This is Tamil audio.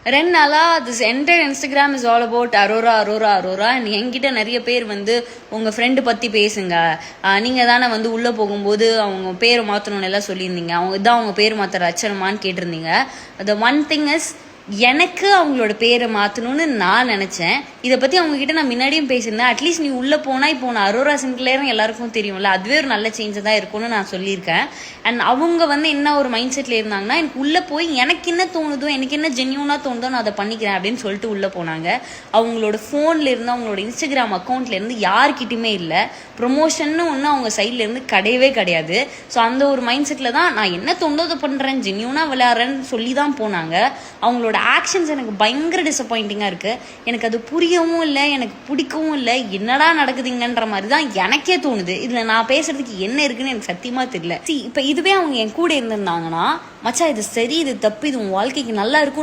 2 நாளா this entire Instagram is all about Arora Arora Arora. என்கிட்ட நிறைய பேர் வந்து உங்கள் ஃப்ரெண்டு பற்றி பேசுங்க, நீங்கள் தானே வந்து உள்ளே போகும்போது அவங்க பேர் மாற்றணும்னு எல்லாம் சொல்லியிருந்தீங்க, அவங்க இதான் அவங்க பேர் மாற்றுற அச்சனமான்னு கேட்டிருந்தீங்க. த ஒன் திங் இஸ், எனக்கு அவங்களோட பேரை மாற்றணும்னு நான் நினச்சேன். இதை பற்றி அவங்ககிட்ட நான் முன்னாடியும் பேசியிருந்தேன். அட்லீஸ்ட் நீ உள்ளே போனால் இப்போ நான் அரோரா சின்க்ளேர்னு எல்லாருக்கும் தெரியும்ல, அதுவே ஒரு நல்ல சேஞ்சை தான் இருக்கும்னு நான் சொல்லியிருக்கேன். அண்ட் அவங்க வந்து என்ன ஒரு மைண்ட் செட்டில் இருந்தாங்கன்னா, எனக்கு உள்ளே போய் எனக்கு என்ன தோணுதோ, எனக்கு என்ன ஜென்யூனாக தோணுதோ நான் அதை பண்ணிக்கிறேன் அப்படின்னு சொல்லிட்டு உள்ளே போனாங்க. அவங்களோட ஃபோனில் இருந்து, அவங்களோட இன்ஸ்டாகிராம் அக்கௌண்ட்லேருந்து யார்கிட்டையுமே இல்லை, ப்ரொமோஷன்னு ஒன்று அவங்க சைட்லேருந்து கிடையவே கிடையாது. ஸோ அந்த ஒரு மைண்ட் செட்டில் தான் நான் என்ன தோணுதோ அதை பண்ணுறேன், ஜென்யூனாக விளையாடுறேன்னு சொல்லி தான் போனாங்க. அவங்களோட ஆக்ஷன்ஸ் எனக்கு பயங்கர டிசப்பாயிண்டிங்காக இருக்குது. எனக்கு அது புரியவும் இல்லை, எனக்கு பிடிக்கவும் இல்லை. என்னடா நடக்குதுங்கன்ற மாதிரி தான் எனக்கே தோணுது. இதில் நான் பேசுறதுக்கு என்ன இருக்குன்னு எனக்கு சத்தியமாக தெரியல. இப்போ இதுவே அவங்க என் கூட இருந்திருந்தாங்கன்னா, மச்சா இது சரி, இது தப்பு, இது உன் வாழ்க்கைக்கு நல்லா இருக்கும்